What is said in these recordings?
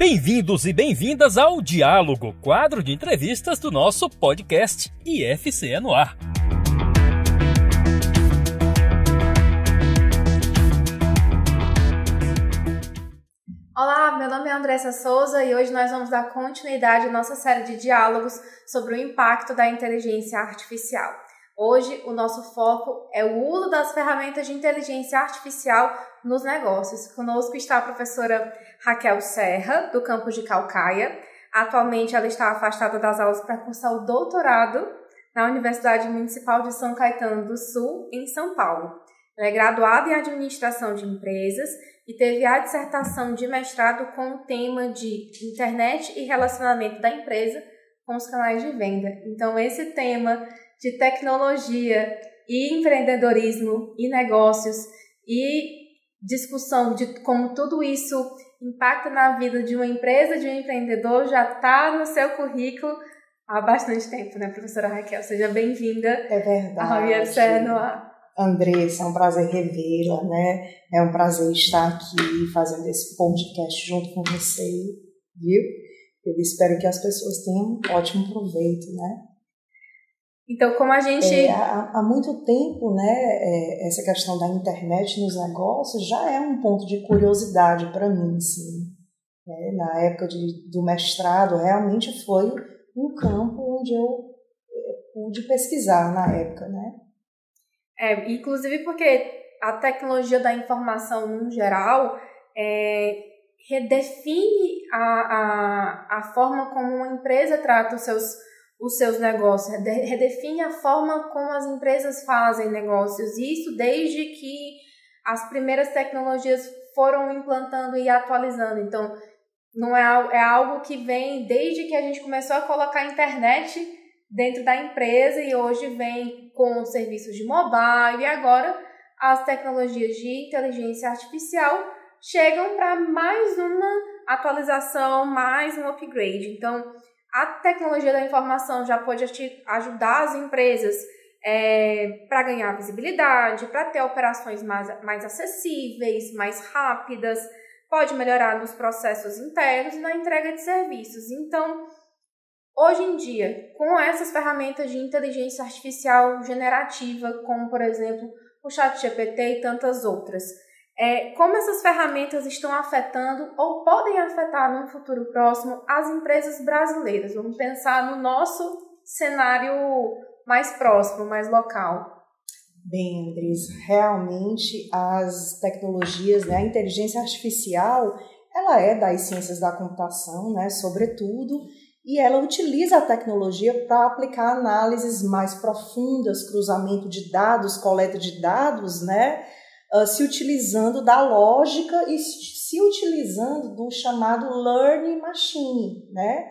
Bem-vindos e bem-vindas ao Diálogo, quadro de entrevistas do nosso podcast IFCE no Ar. Olá, meu nome é Andressa Souza e hoje nós vamos dar continuidade à nossa série de diálogos sobre o impacto da inteligência artificial. Hoje, o nosso foco é o uso das ferramentas de inteligência artificial nos negócios. Conosco está a professora Raquel Serra, do campus de Caucaia. Atualmente, ela está afastada das aulas para cursar o doutorado na Universidade Municipal de São Caetano do Sul, em São Paulo. Ela é graduada em Administração de Empresas e teve a dissertação de mestrado com o tema de Internet e Relacionamento da Empresa com os canais de venda. Então, esse tema de tecnologia e empreendedorismo e negócios e discussão de como tudo isso impacta na vida de uma empresa, de um empreendedor, já está no seu currículo há bastante tempo, né, professora Raquel? Seja bem-vinda. É verdade. A IFCE no Ar. Andressa, é um prazer revê-la, né? É um prazer estar aqui fazendo esse podcast junto com você, viu? Eu espero que as pessoas tenham um ótimo proveito, né? Então, como a gente... Há muito tempo, né, essa questão da internet nos negócios já é um ponto de curiosidade para mim, sim. Na época do mestrado, realmente foi um campo onde eu pude pesquisar na época, né? Inclusive porque a tecnologia da informação, no geral, redefine a forma como uma empresa trata os seus negócios, redefine a forma como as empresas fazem negócios, isso desde que as primeiras tecnologias foram implantando e atualizando. Então, não é algo que vem desde que a gente começou a colocar a internet dentro da empresa e hoje vem com serviços de mobile e agora as tecnologias de inteligência artificial chegam para mais uma atualização, mais um upgrade. Então, a tecnologia da informação já pode ajudar as empresas para ganhar visibilidade, para ter operações mais acessíveis, mais rápidas, pode melhorar nos processos internos e na entrega de serviços. Então, hoje em dia, com essas ferramentas de inteligência artificial generativa, como, por exemplo, o ChatGPT e tantas outras, como essas ferramentas estão afetando ou podem afetar no futuro próximo as empresas brasileiras? Vamos pensar no nosso cenário mais próximo, mais local. Bem, Andressa, realmente as tecnologias, né, a inteligência artificial, ela é das ciências da computação, né, sobretudo, e ela utiliza a tecnologia para aplicar análises mais profundas, cruzamento de dados, coleta de dados, né? Se utilizando da lógica e se utilizando do chamado learning machine, né?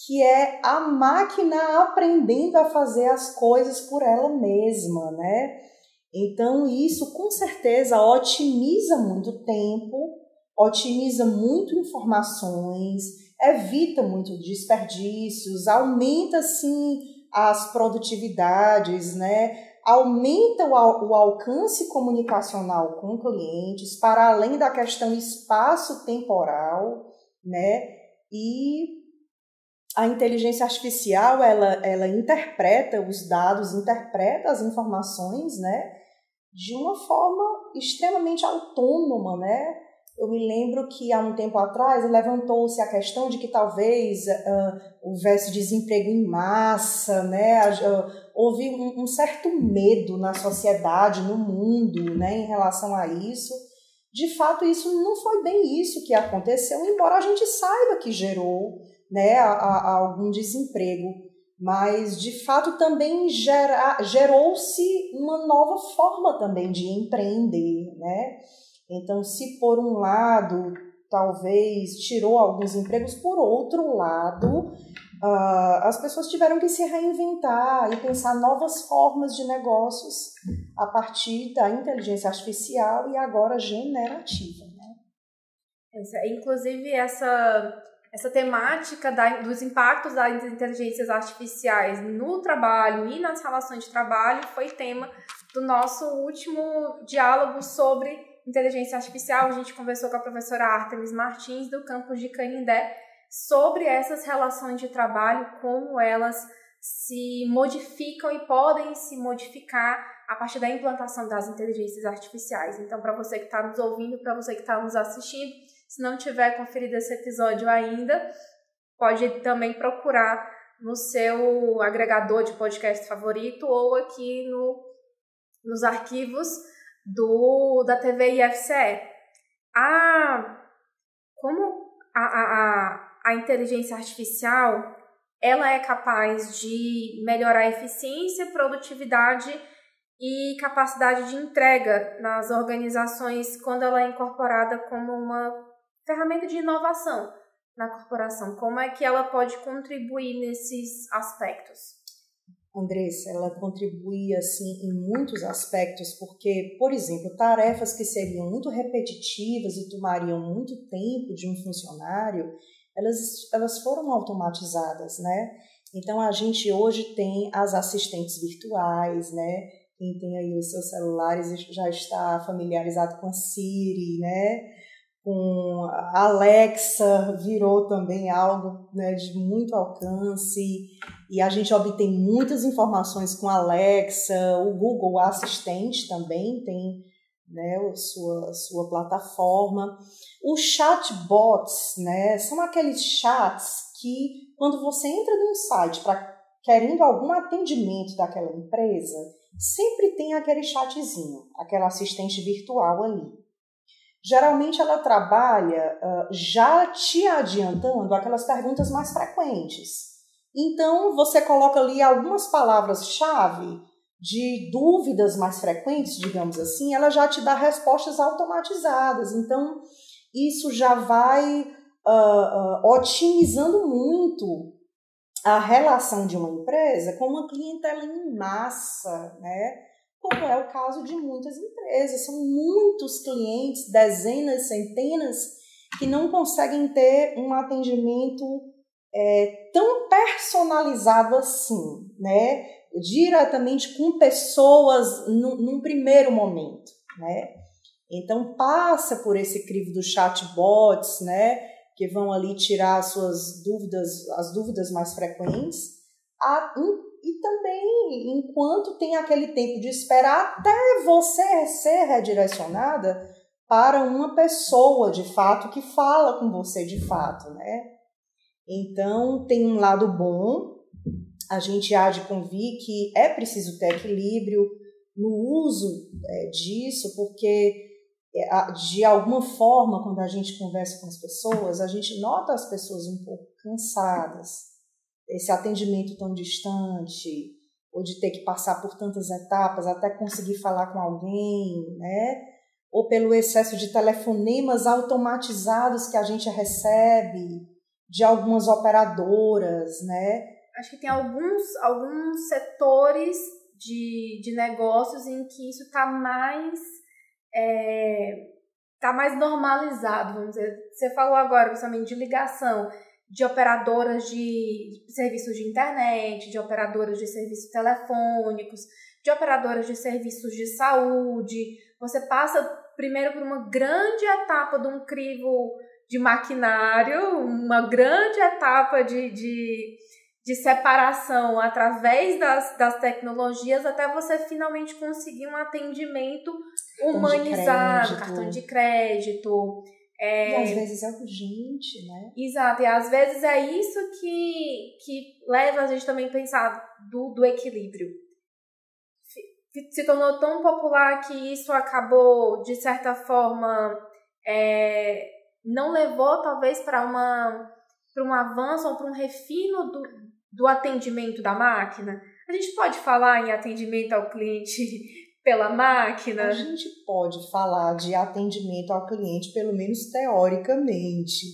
Que é a máquina aprendendo a fazer as coisas por ela mesma, né? Então, isso com certeza otimiza muito tempo, otimiza muito informações, evita muito desperdícios, aumenta, sim, as produtividades, né? Aumenta o alcance comunicacional com clientes, para além da questão espaço-temporal, né? E a inteligência artificial, ela interpreta os dados, interpreta as informações, né? De uma forma extremamente autônoma, né? Eu me lembro que há um tempo atrás levantou-se a questão de que talvez houvesse desemprego em massa, né? Houve um certo medo na sociedade, no mundo, né, em relação a isso. De fato, isso não foi bem isso que aconteceu, embora a gente saiba que gerou, né, algum desemprego. Mas, de fato, também gerou-se uma nova forma também de empreender, né? Então, se por um lado, talvez tirou alguns empregos, por outro lado, as pessoas tiveram que se reinventar e pensar novas formas de negócios a partir da inteligência artificial e agora generativa, né? Inclusive, essa temática dos impactos das inteligências artificiais no trabalho e nas relações de trabalho foi tema do nosso último diálogo sobre inteligência artificial, a gente conversou com a professora Artemis Martins, do campus de Canindé, sobre essas relações de trabalho, como elas se modificam e podem se modificar a partir da implantação das inteligências artificiais. Então, para você que está nos ouvindo, para você que está nos assistindo, se não tiver conferido esse episódio ainda, pode também procurar no seu agregador de podcast favorito ou aqui nos arquivos da TV IFCE. Como a inteligência artificial ela é capaz de melhorar a eficiência, produtividade e capacidade de entrega nas organizações quando ela é incorporada como uma ferramenta de inovação na corporação. Como é que ela pode contribuir nesses aspectos? Andressa, ela contribui assim em muitos aspectos, porque, por exemplo, tarefas que seriam muito repetitivas e tomariam muito tempo de um funcionário, elas foram automatizadas, né? Então, a gente hoje tem as assistentes virtuais, né? Quem tem aí os seus celulares já está familiarizado com a Siri, né? Com a Alexa, virou também algo, né, de muito alcance, e a gente obtém muitas informações com a Alexa. O Google Assistente também tem, né, sua plataforma. Os chatbots, né, são aqueles chats que, quando você entra num site querendo algum atendimento daquela empresa, sempre tem aquele chatzinho, aquela assistente virtual ali. Geralmente ela trabalha já te adiantando aquelas perguntas mais frequentes. Então, você coloca ali algumas palavras-chave de dúvidas mais frequentes, digamos assim, ela já te dá respostas automatizadas. Então, isso já vai otimizando muito a relação de uma empresa com uma clientela em massa, né? Como é o caso de muitas empresas. São muitos clientes, dezenas, centenas, que não conseguem ter um atendimento tão personalizado assim, né? Diretamente com pessoas num primeiro momento, né? Então, passa por esse crivo dos chatbots, né? Que vão ali tirar as dúvidas mais frequentes, e também, enquanto tem aquele tempo de espera até você ser redirecionada para uma pessoa, de fato, que fala com você de fato, né? Então, tem um lado bom, a gente há de convir que é preciso ter equilíbrio no uso disso, porque, de alguma forma, quando a gente conversa com as pessoas, a gente nota as pessoas um pouco cansadas, esse atendimento tão distante, ou de ter que passar por tantas etapas até conseguir falar com alguém, né? Ou pelo excesso de telefonemas automatizados que a gente recebe de algumas operadoras, né? Acho que tem alguns setores de negócios em que isso está mais normalizado, vamos dizer. Você falou agora, principalmente, de ligação, de operadoras de serviços de internet, de operadoras de serviços telefônicos, de operadoras de serviços de saúde. Você passa primeiro por uma grande etapa de um crivo de maquinário, uma grande etapa de separação através das tecnologias, até você finalmente conseguir um atendimento humanizado, cartão de crédito. E às vezes é urgente, né? Exato, e às vezes é isso que leva a gente também a pensar do equilíbrio. Se tornou tão popular que isso acabou, de certa forma, não levou talvez para um avanço ou para um refino do atendimento da máquina. A gente pode falar em atendimento ao cliente pela máquina? A gente pode falar de atendimento ao cliente, pelo menos teoricamente,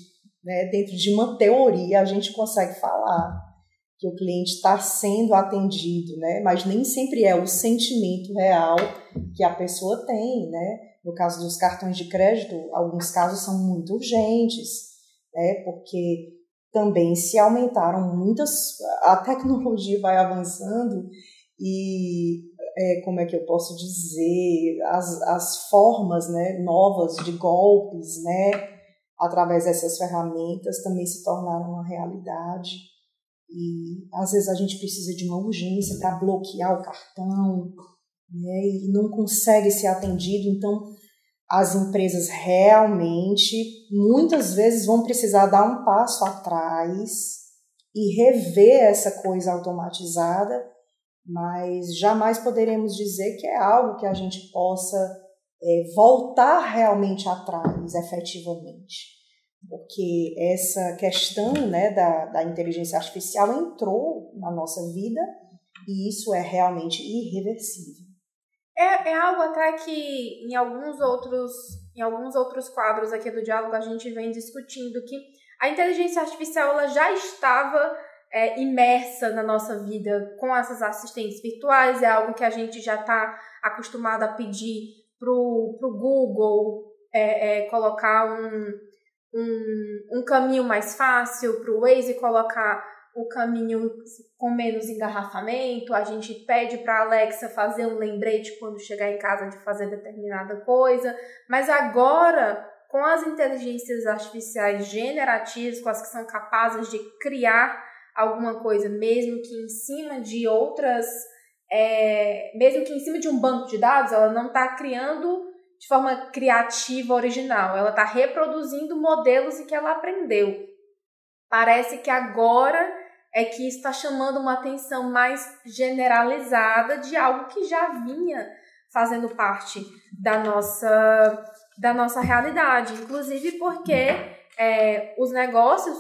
né? Dentro de uma teoria a gente consegue falar que o cliente está sendo atendido, né? Mas nem sempre é o sentimento real que a pessoa tem, né? No caso dos cartões de crédito, alguns casos são muito urgentes, né? Porque também se aumentaram a tecnologia vai avançando e como é que eu posso dizer, as formas, né, novas de golpes, né, através dessas ferramentas também se tornaram uma realidade. E às vezes a gente precisa de uma urgência para bloquear o cartão, né, e não consegue ser atendido. Então, as empresas realmente, muitas vezes, vão precisar dar um passo atrás e rever essa coisa automatizada, mas jamais poderemos dizer que é algo que a gente possa voltar realmente atrás, efetivamente. Porque essa questão, né, da inteligência artificial entrou na nossa vida e isso é realmente irreversível. É algo até que em alguns outros quadros aqui do diálogo a gente vem discutindo que a inteligência artificial ela já estava imersa na nossa vida com essas assistentes virtuais, é algo que a gente já está acostumado a pedir pro Google colocar um caminho mais fácil, pro Waze colocar o caminho com menos engarrafamento, a gente pede para a Alexa fazer um lembrete quando chegar em casa de fazer determinada coisa, mas agora, com as inteligências artificiais generativas, com as que são capazes de criar alguma coisa, mesmo que em cima de outras, mesmo que em cima de um banco de dados, ela não está criando de forma criativa, original, ela está reproduzindo modelos em que ela aprendeu. Parece que agora é que está chamando uma atenção mais generalizada de algo que já vinha fazendo parte da nossa realidade. Inclusive porque os negócios,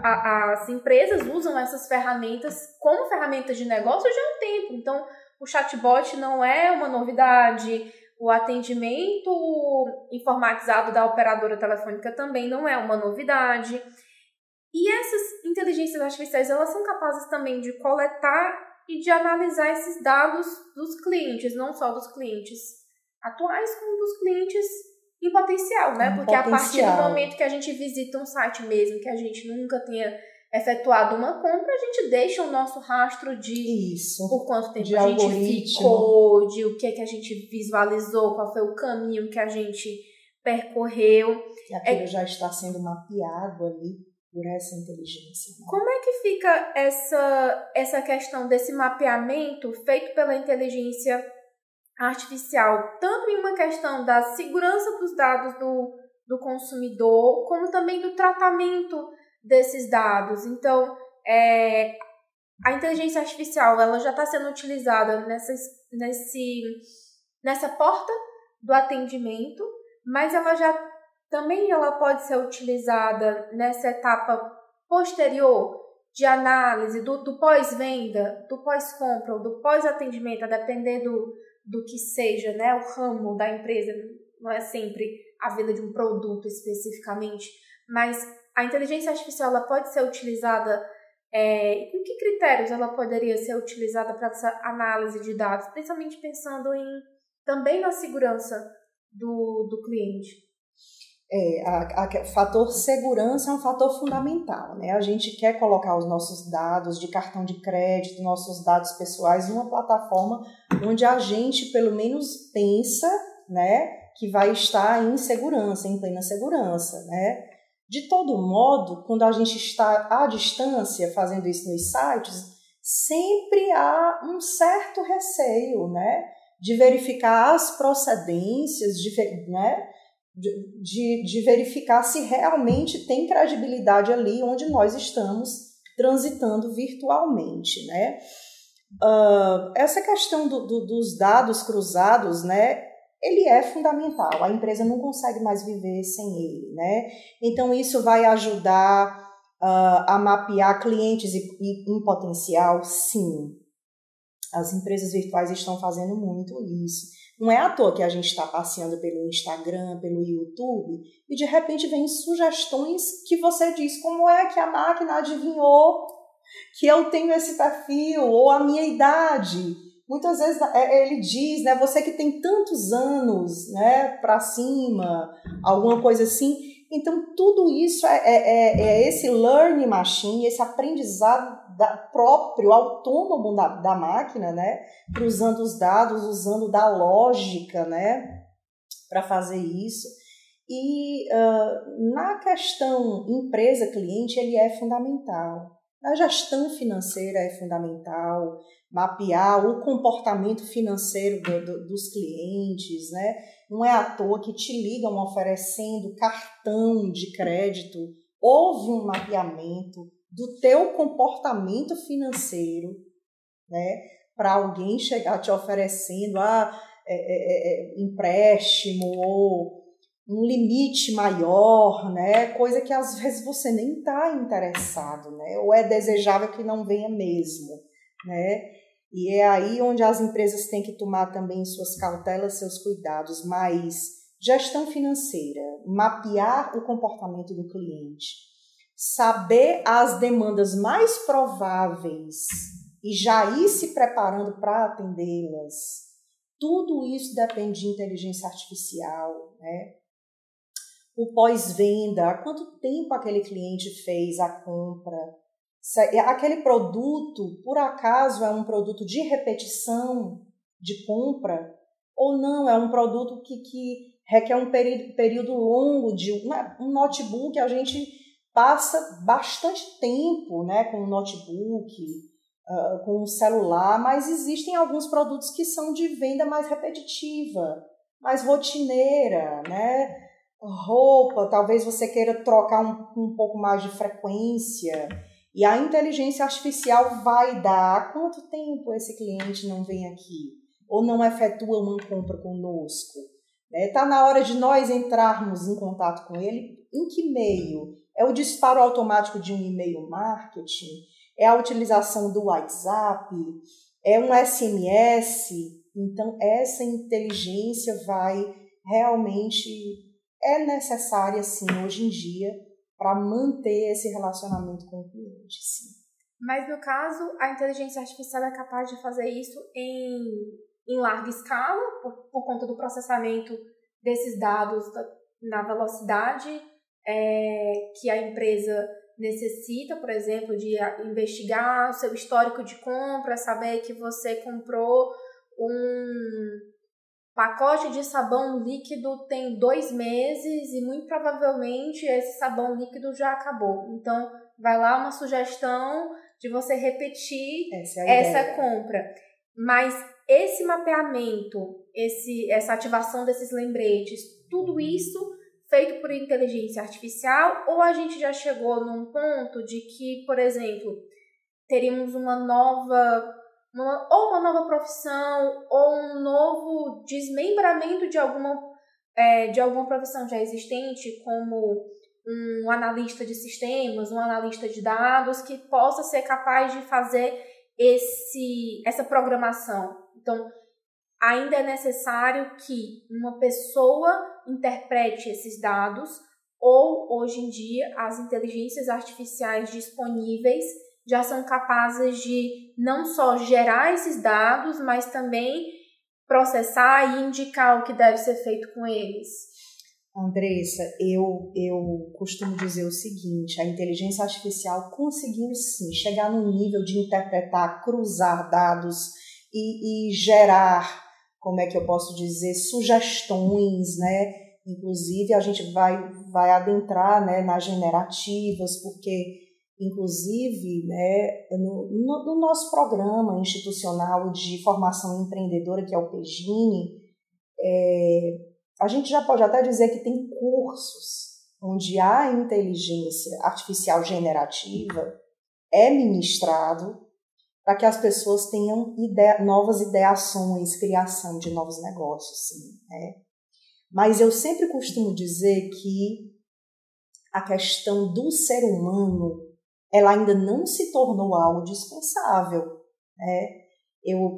as empresas usam essas ferramentas como ferramentas de negócio já há um tempo. Então, o chatbot não é uma novidade, o atendimento informatizado da operadora telefônica também não é uma novidade. E essas inteligências artificiais, elas são capazes também de coletar e de analisar esses dados dos clientes, não só dos clientes atuais, como dos clientes em potencial, né? Porque a partir do momento que a gente visita um site mesmo, que a gente nunca tenha efetuado uma compra, a gente deixa o nosso rastro de por quanto tempo a gente ficou, de o que a gente visualizou, qual foi o caminho que a gente percorreu. E aquilo já está sendo mapeado ali por essa inteligência. Né? Como é que fica essa questão desse mapeamento feito pela inteligência artificial, tanto em uma questão da segurança dos dados do consumidor, como também do tratamento desses dados? Então, a inteligência artificial ela já está sendo utilizada nessa porta do atendimento, mas ela pode ser utilizada nessa etapa posterior de análise do pós-venda, do pós-compra ou do pós-atendimento, a depender do que seja, né, o ramo da empresa. Não é sempre a venda de um produto especificamente, mas a inteligência artificial ela pode ser utilizada, com que critérios ela poderia ser utilizada para essa análise de dados, principalmente pensando também na segurança do cliente? O fator segurança é um fator fundamental, né? A gente quer colocar os nossos dados de cartão de crédito, nossos dados pessoais numa plataforma onde a gente pelo menos pensa, né, que vai estar em segurança, em plena segurança, né? De todo modo, quando a gente está à distância fazendo isso nos sites, sempre há um certo receio, né, de verificar as procedências, né, de verificar se realmente tem credibilidade ali onde nós estamos transitando virtualmente, né? Essa questão dos dados cruzados, né, ele é fundamental, a empresa não consegue mais viver sem ele, né? Então isso vai ajudar a mapear clientes em potencial, sim. As empresas virtuais estão fazendo muito isso. Não é à toa que a gente está passeando pelo Instagram, pelo YouTube, e de repente vem sugestões que você diz, como é que a máquina adivinhou que eu tenho esse perfil, ou a minha idade? Muitas vezes ele diz, né, você que tem tantos anos, né, para cima, alguma coisa assim. Então, tudo isso é esse learning machine, esse aprendizado próprio, autônomo da máquina, né? Cruzando os dados, usando da lógica, né? Para fazer isso. E na questão empresa-cliente, ele é fundamental. A gestão financeira é fundamental, mapear o comportamento financeiro dos clientes, né? Não é à toa que te ligam oferecendo cartão de crédito. Houve um mapeamento do teu comportamento financeiro, né? Para alguém chegar te oferecendo empréstimo ou um limite maior, né? Coisa que às vezes você nem está interessado, né? Ou é desejável que não venha mesmo, né? E é aí onde as empresas têm que tomar também suas cautelas, seus cuidados, mas gestão financeira, mapear o comportamento do cliente, saber as demandas mais prováveis e já ir se preparando para atendê-las. Tudo isso depende de inteligência artificial, né? O pós-venda, há quanto tempo aquele cliente fez a compra? Aquele produto, por acaso, é um produto de repetição de compra? Ou não, é um produto que requer um período longo de um notebook? A gente passa bastante tempo, né, com o notebook, com o celular, mas existem alguns produtos que são de venda mais repetitiva, mais rotineira, né? Roupa, talvez você queira trocar um pouco mais de frequência. E a inteligência artificial vai dar há quanto tempo esse cliente não vem aqui ou não efetua uma compra conosco. Está na hora de nós entrarmos em contato com ele. Em que meio? É o disparo automático de um e-mail marketing? É a utilização do WhatsApp? É um SMS? Então, essa inteligência vai realmente... é necessária, sim, hoje em dia, para manter esse relacionamento com o cliente, sim. Mas, no caso, a inteligência artificial é capaz de fazer isso em larga escala, por conta do processamento desses dados na velocidade que a empresa necessita, por exemplo, de investigar o seu histórico de compra, saber que você comprou um pacote de sabão líquido tem 2 meses e muito provavelmente esse sabão líquido já acabou. Então, vai lá uma sugestão de você repetir essa compra. Mas esse mapeamento, essa ativação desses lembretes, tudo isso feito por inteligência artificial, ou a gente já chegou num ponto de que, por exemplo, teríamos uma nova profissão ou um novo desmembramento de alguma profissão já existente, como um analista de sistemas, um analista de dados, que possa ser capaz de fazer essa programação. Então, ainda é necessário que uma pessoa interprete esses dados, ou, hoje em dia, as inteligências artificiais disponíveis já são capazes de não só gerar esses dados, mas também processar e indicar o que deve ser feito com eles. Andressa, eu costumo dizer o seguinte: a inteligência artificial conseguiu sim chegar no nível de interpretar, cruzar dados e gerar, como é que eu posso dizer, sugestões, né? Inclusive a gente vai adentrar, né, nas generativas, porque inclusive, né, no nosso programa institucional de formação empreendedora, que é o PEGINE, a gente já pode até dizer que tem cursos onde a inteligência artificial generativa é ministrado para que as pessoas tenham novas ideações, criação de novos negócios, sim, né? Mas eu sempre costumo dizer que a questão do ser humano, ela ainda não se tornou algo dispensável, né? Eu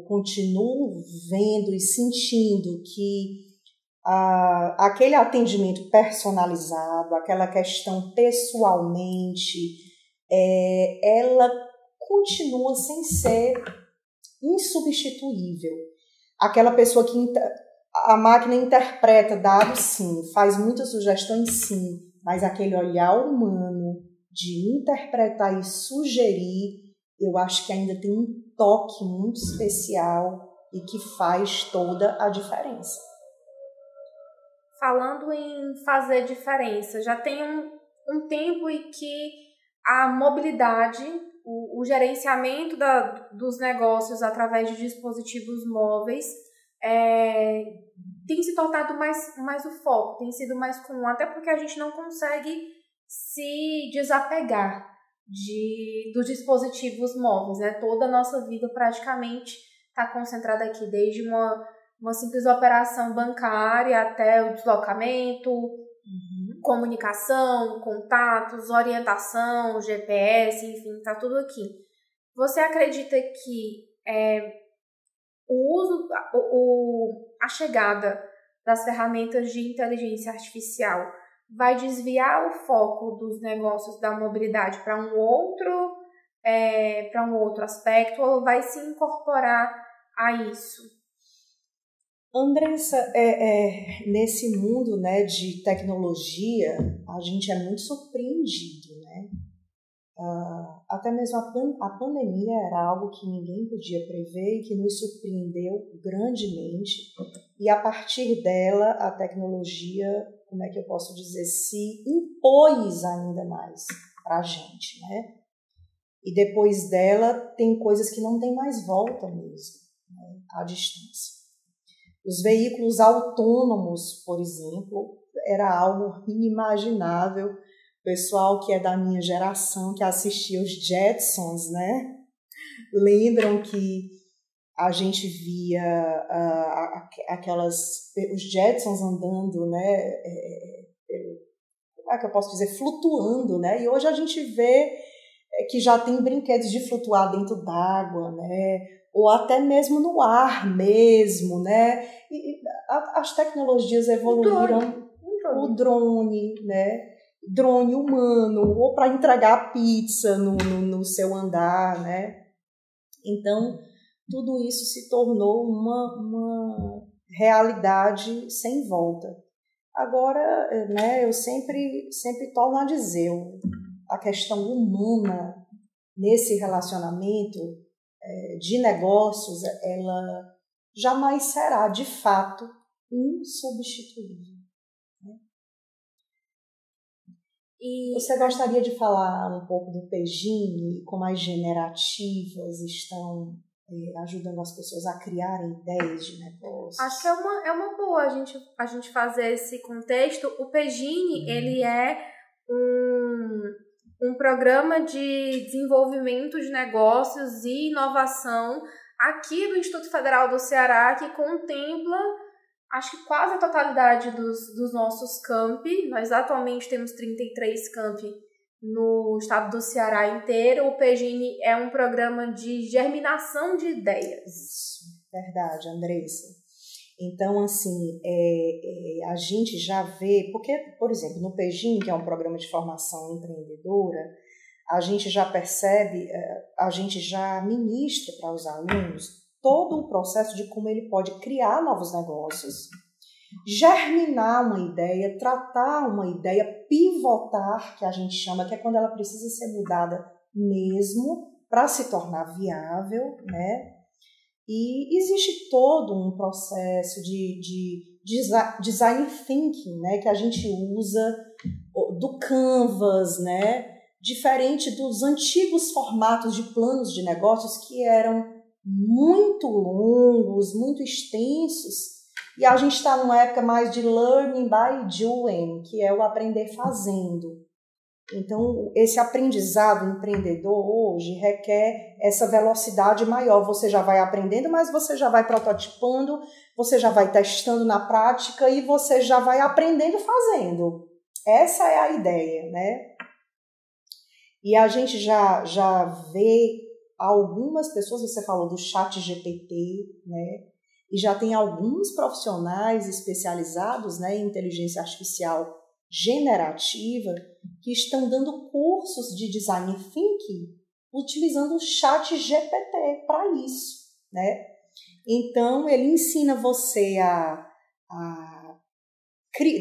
continuo vendo e sentindo que aquele atendimento personalizado, aquela questão pessoalmente, ela continua sem ser insubstituível. Aquela pessoa que a máquina interpreta dados, sim, faz muitas sugestões, sim, mas aquele olhar humano de interpretar e sugerir, eu acho que ainda tem um toque muito especial e que faz toda a diferença. Falando em fazer diferença, já tem um tempo em que a mobilidade, o gerenciamento dos negócios através de dispositivos móveis tem se tornado mais o foco, tem sido mais comum, até porque a gente não consegue se desapegar dos dispositivos móveis, né? Toda a nossa vida praticamente está concentrada aqui, desde uma simples operação bancária até o deslocamento, comunicação, contatos, orientação, GPS, enfim, está tudo aqui. Você acredita que o uso, a chegada das ferramentas de inteligência artificial vai desviar o foco dos negócios da mobilidade para um outro aspecto, ou vai se incorporar a isso? Andressa, nesse mundo, né, de tecnologia, a gente é muito surpreendido, né? Até mesmo a pandemia era algo que ninguém podia prever e que nos surpreendeu grandemente. E a partir dela, a tecnologia, como é que eu posso dizer, se impôs ainda mais para a gente, né? E depois dela, tem coisas que não tem mais volta mesmo, né, à distância. Os veículos autônomos, por exemplo, era algo inimaginável. O pessoal que é da minha geração, que assistia os Jetsons, né, lembram que a gente via os Jetsons andando, né, como é que eu posso dizer, flutuando, né? E hoje a gente vê que já tem brinquedos de flutuar dentro d'água, né? Ou até mesmo no ar mesmo, né? E as tecnologias evoluíram. O drone, né? Drone humano, ou para entregar pizza no seu andar, né? Então, tudo isso se tornou uma realidade sem volta. Agora, né, eu sempre torno a dizer, a questão humana nesse relacionamento de negócios, ela jamais será, de fato, insubstituível. Né? E você gostaria de falar um pouco do Pegine, como as generativas estão ajudando as pessoas a criarem ideias de negócios? Acho que é uma boa a gente fazer esse contexto. O Pegine, ele é um programa de desenvolvimento de negócios e inovação aqui do Instituto Federal do Ceará, que contempla, acho que quase a totalidade dos nossos campi. Nós atualmente temos 33 campi no estado do Ceará inteiro. O Pegine é um programa de germinação de ideias. Isso, verdade, Andressa. Então, assim, a gente já vê, porque, por exemplo, no Pegine, que é um programa de formação empreendedora, a gente já percebe, a gente já ministra para os alunos todo o processo de como ele pode criar novos negócios, germinar uma ideia, tratar uma ideia, pivotar, que a gente chama, que é quando ela precisa ser mudada mesmo para se tornar viável, né? E existe todo um processo de design thinking, né, que a gente usa do Canvas, né, diferente dos antigos formatos de planos de negócios que eram muito longos, muito extensos, e a gente está numa época mais de learning by doing, que é o aprender fazendo. Então, esse aprendizado empreendedor hoje requer essa velocidade maior. Você já vai aprendendo, mas você já vai prototipando, você já vai testando na prática e você já vai aprendendo fazendo. Essa é a ideia, né? E a gente já vê algumas pessoas, você falou do ChatGPT, né? E já tem alguns profissionais especializados, né, em inteligência artificial generativa que estão dando cursos de design thinking utilizando o ChatGPT para isso, né? Então, ele ensina você a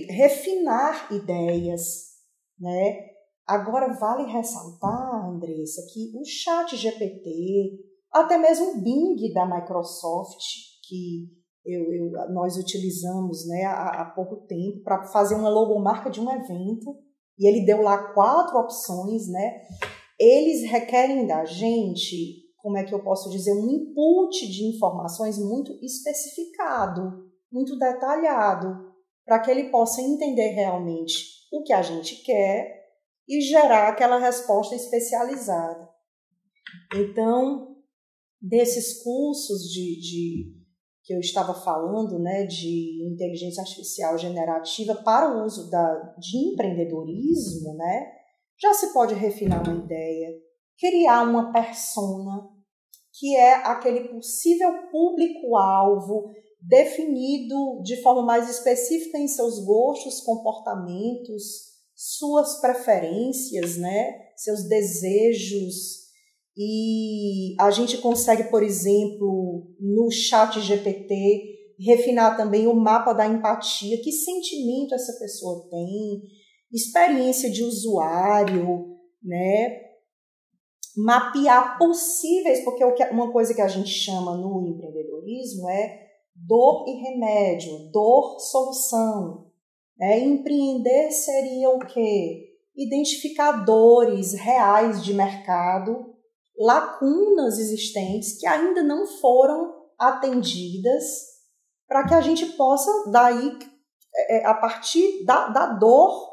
refinar ideias, né? Agora, vale ressaltar, Andressa, que o ChatGPT, até mesmo o Bing da Microsoft, que nós utilizamos, né, há pouco tempo para fazer uma logomarca de um evento, e ele deu lá 4 opções, né? Eles requerem da gente, como é que eu posso dizer, um input de informações muito especificado, muito detalhado, para que ele possa entender realmente o que a gente quer e gerar aquela resposta especializada. Então, desses cursos que eu estava falando, né, de inteligência artificial generativa para o uso de empreendedorismo, né, já se pode refinar uma ideia, criar uma persona, que é aquele possível público-alvo definido de forma mais específica em seus gostos, comportamentos, suas preferências, né, seus desejos. E a gente consegue, por exemplo, no ChatGPT, refinar também o mapa da empatia, que sentimento essa pessoa tem, experiência de usuário, né? Mapear possíveis, porque uma coisa que a gente chama no empreendedorismo é dor e remédio, dor, solução. Né? Empreender seria o quê? Identificar dores reais de mercado, lacunas existentes que ainda não foram atendidas, para que a gente possa, daí, a partir da dor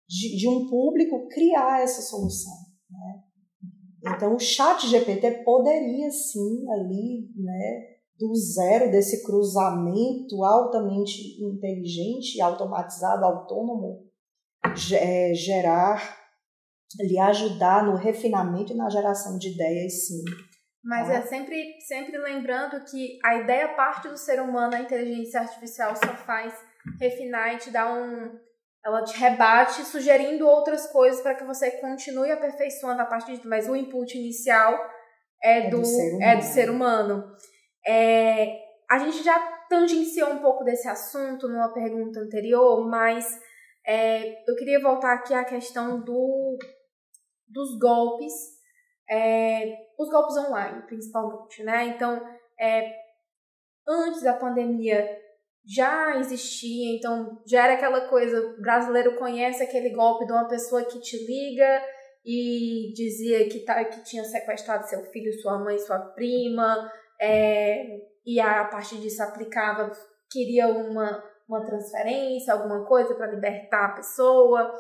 de um público, criar essa solução. Né? Então, o ChatGPT poderia, sim, ali, né, do zero desse cruzamento altamente inteligente, automatizado, autônomo, gerar, lhe ajudar no refinamento e na geração de ideias, sim. Mas tá? é sempre lembrando que a ideia parte do ser humano, a inteligência artificial só faz refinar e te dar ela te rebate, sugerindo outras coisas para que você continue aperfeiçoando a partir disso. Mas o input inicial é do ser humano. A gente já tangenciou um pouco desse assunto numa pergunta anterior, mas eu queria voltar aqui à questão dos golpes, os golpes online, principalmente, né? Então, antes da pandemia já existia, então já era aquela coisa, o brasileiro conhece aquele golpe de uma pessoa que te liga e dizia que tinha sequestrado seu filho, sua mãe, sua prima, e a partir disso aplicava, queria uma transferência, alguma coisa para libertar a pessoa.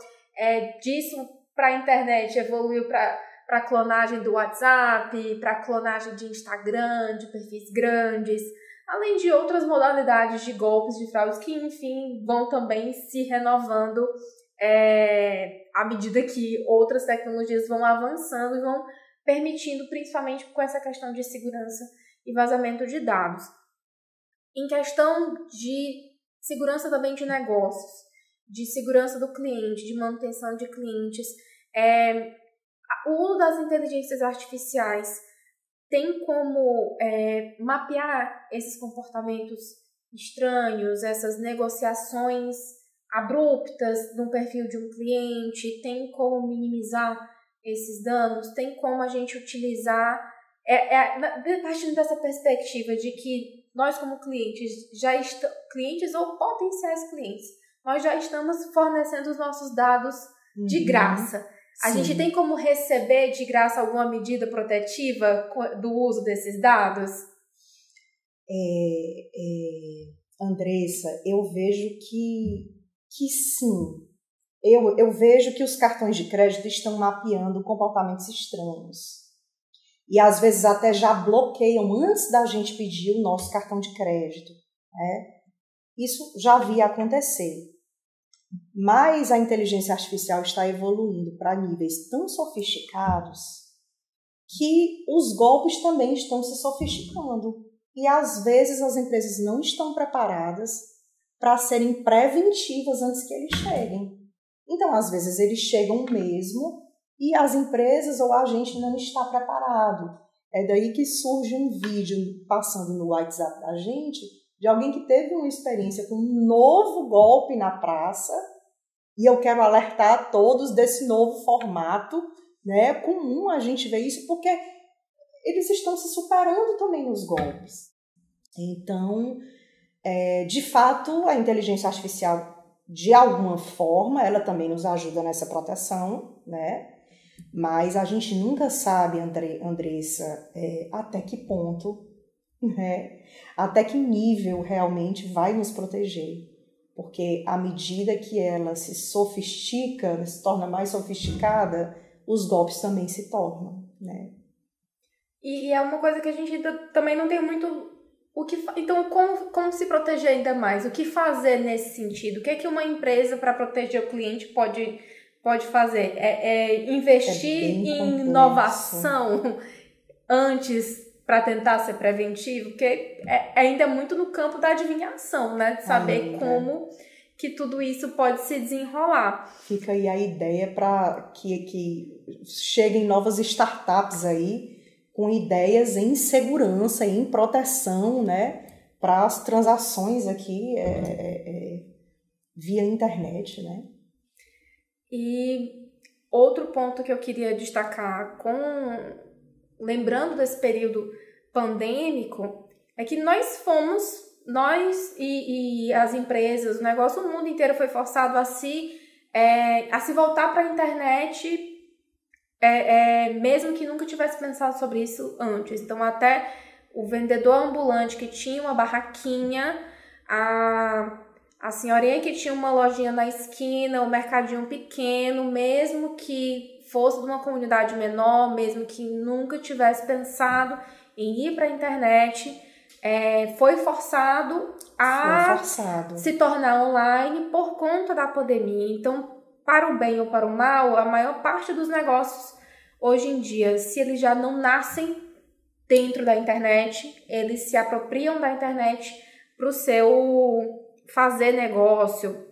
Disso para a internet evoluiu para clonagem do WhatsApp, para clonagem de Instagram, de perfis grandes, além de outras modalidades de golpes, de fraudes que, enfim, vão também se renovando à medida que outras tecnologias vão avançando e vão permitindo, principalmente com essa questão de segurança e vazamento de dados. Em questão de segurança também de negócios, de segurança do cliente, de manutenção de clientes, o uso das inteligências artificiais tem como mapear esses comportamentos estranhos, essas negociações abruptas no perfil de um cliente, tem como minimizar esses danos, tem como a gente utilizar, partindo dessa perspectiva de que nós como clientes, clientes ou potenciais clientes, nós já estamos fornecendo os nossos dados de graça. A gente tem como receber de graça alguma medida protetiva do uso desses dados? Andressa, eu vejo que sim. Eu vejo que os cartões de crédito estão mapeando comportamentos estranhos. E às vezes até já bloqueiam antes da gente pedir o nosso cartão de crédito. Né? Isso já via acontecer. Mas a inteligência artificial está evoluindo para níveis tão sofisticados que os golpes também estão se sofisticando. E às vezes as empresas não estão preparadas para serem preventivas antes que eles cheguem. Então, às vezes, eles chegam mesmo e as empresas ou a gente não está preparado. É daí que surge um vídeo passando no WhatsApp da gente de alguém que teve uma experiência com um novo golpe na praça E eu quero alertar a todos desse novo formato, né? É comum a gente ver isso porque eles estão se superando também nos golpes. Então, de fato, a inteligência artificial, de alguma forma, ela também nos ajuda nessa proteção, né? Mas a gente nunca sabe, Andressa, até que ponto, né? Até que nível realmente vai nos proteger. Porque à medida que ela se sofistica, se torna mais sofisticada, os golpes também se tornam, né? E é uma coisa que a gente também não tem muito o que... Então, como se proteger ainda mais? O que fazer nesse sentido? O que é que uma empresa, para proteger o cliente, pode fazer? Investir em inovação antes para tentar ser preventivo? Porque ainda é muito no campo da adivinhação, né? De saber como que tudo isso pode se desenrolar. Fica aí a ideia para que cheguem novas startups aí com ideias em segurança, em proteção, né? Para as transações aqui via internet, né? E outro ponto que eu queria destacar, lembrando desse período pandêmico, é que nós e as empresas, o negócio, o mundo inteiro foi forçado a se voltar para a internet, mesmo que nunca tivesse pensado sobre isso antes. Então, até o vendedor ambulante que tinha uma barraquinha, a senhorinha que tinha uma lojinha na esquina, o mercadinho pequeno, mesmo que fosse de uma comunidade menor, mesmo que nunca tivesse pensado em ir para a internet, foi forçado a se tornar online por conta da pandemia. Então, para o bem ou para o mal, a maior parte dos negócios hoje em dia, se eles já não nascem dentro da internet, eles se apropriam da internet para o seu fazer negócio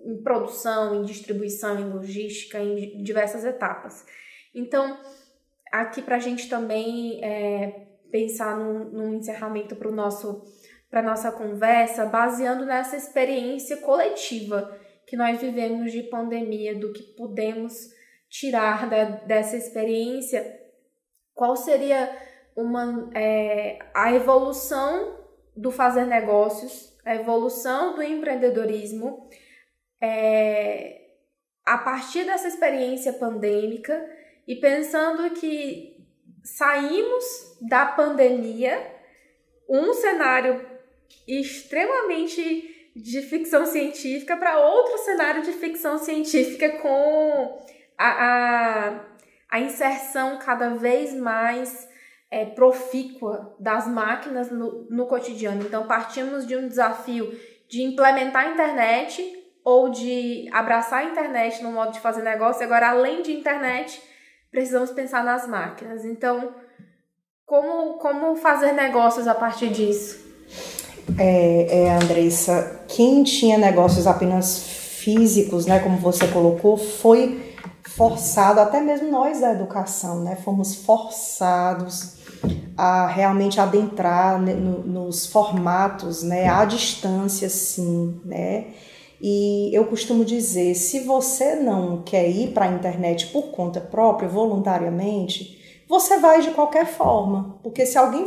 em produção, em distribuição, em logística, em diversas etapas. Então, aqui para a gente também pensar num encerramento para a nossa conversa, baseando nessa experiência coletiva que nós vivemos de pandemia, do que podemos tirar dessa experiência, qual seria a evolução do fazer negócios, a evolução do empreendedorismo, a partir dessa experiência pandêmica, e pensando que saímos da pandemia, um cenário extremamente de ficção científica para outro cenário de ficção científica, com a inserção cada vez mais profícua das máquinas no cotidiano. Então, partimos de um desafio de implementar a internet ou de abraçar a internet no modo de fazer negócio. Agora, além de internet, precisamos pensar nas máquinas. Então, como fazer negócios a partir disso? Andressa, quem tinha negócios apenas físicos, né, como você colocou, foi forçado, até mesmo nós da educação, né, fomos forçados a realmente adentrar nos formatos, né, à distância, sim, né. E eu costumo dizer, se você não quer ir para a internet por conta própria, voluntariamente, você vai de qualquer forma, porque se alguém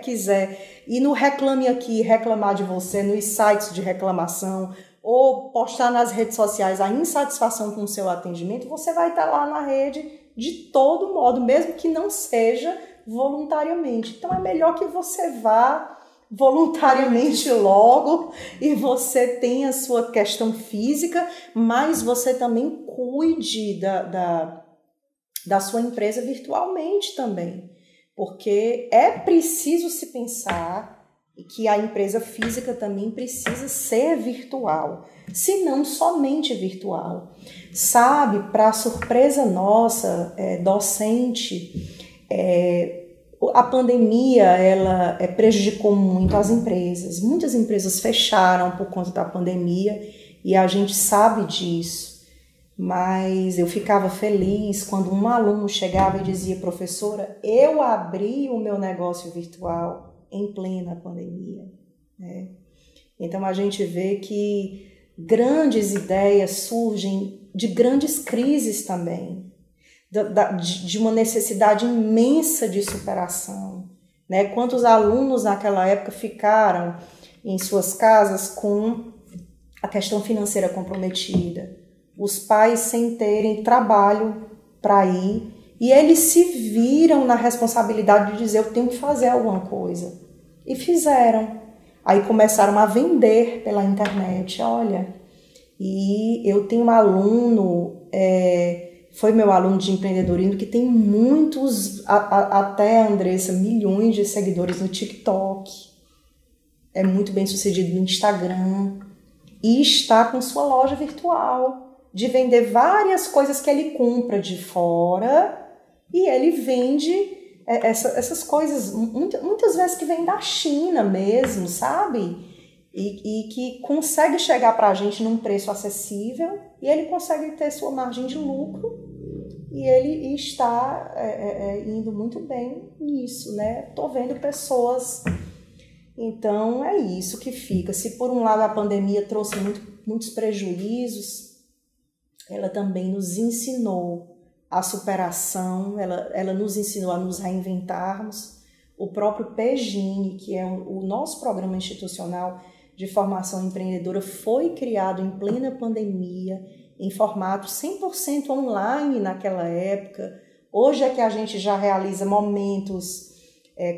quiser ir no Reclame Aqui, reclamar de você nos sites de reclamação, ou postar nas redes sociais a insatisfação com o seu atendimento, você vai estar lá na rede de todo modo, mesmo que não seja voluntariamente. Então é melhor que você vá voluntariamente logo e você tenha a sua questão física, mas você também cuide da sua empresa virtualmente também, porque é preciso se pensar que a empresa física também precisa ser virtual, se não somente virtual. Sabe, para surpresa nossa, docente, a pandemia ela prejudicou muito as empresas. Muitas empresas fecharam por conta da pandemia e a gente sabe disso. Mas eu ficava feliz quando um aluno chegava e dizia: professora, eu abri o meu negócio virtual em plena pandemia, né? Então a gente vê que grandes ideias surgem de grandes crises também, de uma necessidade imensa de superação, né? Quantos alunos naquela época ficaram em suas casas com a questão financeira comprometida, os pais sem terem trabalho para ir, e eles se viram na responsabilidade de dizer, eu tenho que fazer alguma coisa. E fizeram. Aí começaram a vender pela internet, olha. E eu tenho um aluno, foi meu aluno de empreendedorismo, que tem muitos, até, Andressa, milhões de seguidores no TikTok. É muito bem sucedido no Instagram. E está com sua loja virtual, de vender várias coisas que ele compra de fora, e ele vende essas coisas, muitas vezes que vem da China mesmo, sabe? E que consegue chegar para a gente num preço acessível, e ele consegue ter sua margem de lucro, e ele está indo muito bem nisso, né? Tô vendo pessoas... Então, é isso que fica. Se por um lado a pandemia trouxe muitos prejuízos, ela também nos ensinou a superação, ela nos ensinou a nos reinventarmos. O próprio PGIN, que é o nosso programa institucional de formação empreendedora, foi criado em plena pandemia, em formato 100% online naquela época. Hoje é que a gente já realiza momentos,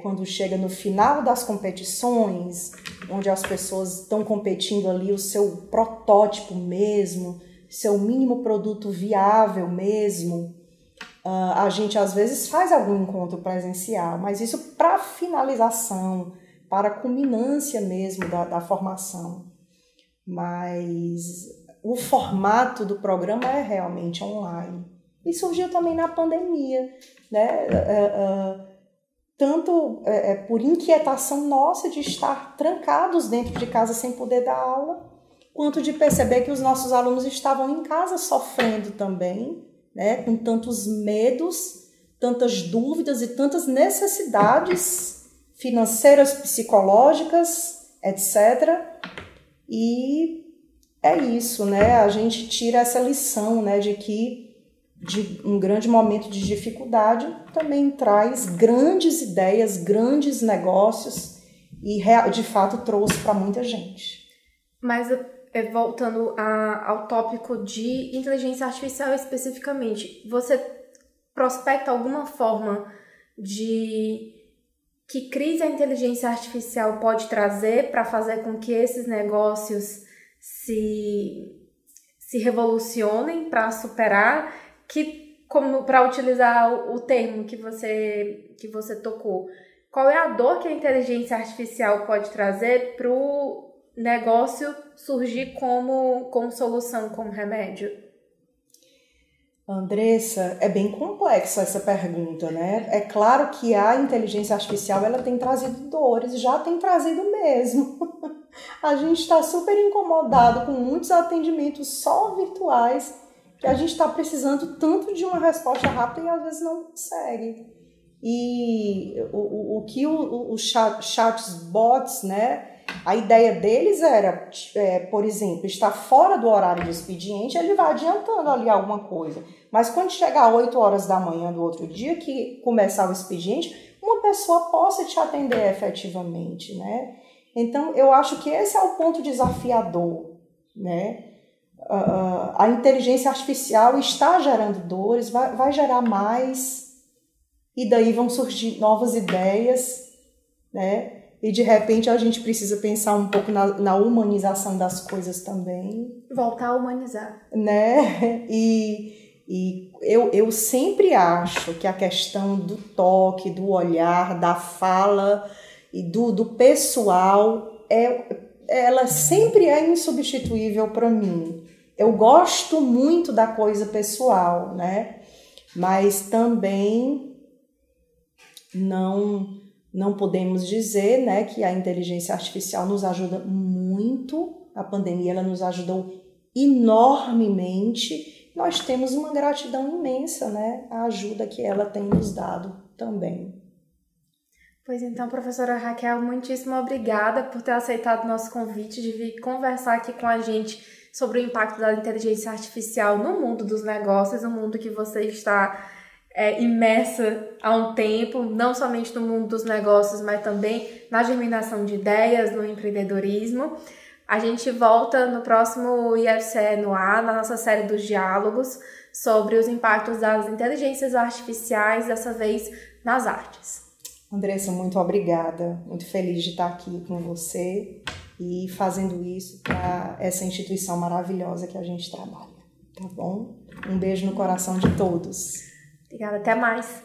quando chega no final das competições, onde as pessoas estão competindo ali o seu protótipo mesmo, seu mínimo produto viável mesmo. A gente às vezes faz algum encontro presencial, mas isso para finalização, para a culminância mesmo da formação. Mas o formato do programa é realmente online. E surgiu também na pandemia, né? Tanto por inquietação nossa de estar trancados dentro de casa sem poder dar aula, quanto de perceber que os nossos alunos estavam em casa sofrendo também, né, com tantos medos, tantas dúvidas e tantas necessidades financeiras, psicológicas, etc. E é isso, né? A gente tira essa lição, né, de que de um grande momento de dificuldade também traz grandes ideias, grandes negócios e de fato trouxe para muita gente. Mas voltando ao tópico de inteligência artificial especificamente, você prospecta alguma forma de que crise a inteligência artificial pode trazer para fazer com que esses negócios se revolucionem para superar, que, como para utilizar o termo que você tocou, qual é a dor que a inteligência artificial pode trazer para o negócio surgir como solução, como remédio? Andressa, é bem complexa essa pergunta, né? É claro que a inteligência artificial ela tem trazido dores, já tem trazido mesmo. A gente está super incomodado com muitos atendimentos só virtuais, que a gente está precisando tanto de uma resposta rápida e às vezes não consegue. E o que os chatbots, né? A ideia deles era, por exemplo, estar fora do horário do expediente, ele vai adiantando ali alguma coisa. Mas quando chegar às 8 horas da manhã do outro dia, que começar o expediente, uma pessoa possa te atender efetivamente, né? Então, eu acho que esse é o ponto desafiador, né? A inteligência artificial está gerando dores, vai gerar mais, e daí vão surgir novas ideias, né? E de repente a gente precisa pensar um pouco na humanização das coisas também. Voltar a humanizar. Né? E eu sempre acho que a questão do toque, do olhar, da fala e do pessoal, ela sempre é insubstituível para mim. Eu gosto muito da coisa pessoal, né? Mas também não podemos dizer, né, que a inteligência artificial nos ajuda muito. A pandemia ela nos ajudou enormemente. Nós temos uma gratidão imensa, né, a ajuda que ela tem nos dado também. Pois então, professora Raquel, muitíssimo obrigada por ter aceitado o nosso convite de vir conversar aqui com a gente sobre o impacto da inteligência artificial no mundo dos negócios, um mundo que você está imersa há um tempo, não somente no mundo dos negócios, mas também na germinação de ideias, no empreendedorismo. A gente volta no próximo IFCE no ar, na nossa série dos diálogos, sobre os impactos das inteligências artificiais, dessa vez nas artes. Andressa, muito obrigada. Muito feliz de estar aqui com você e fazendo isso para essa instituição maravilhosa que a gente trabalha. Tá bom? Um beijo no coração de todos. Obrigada, até mais.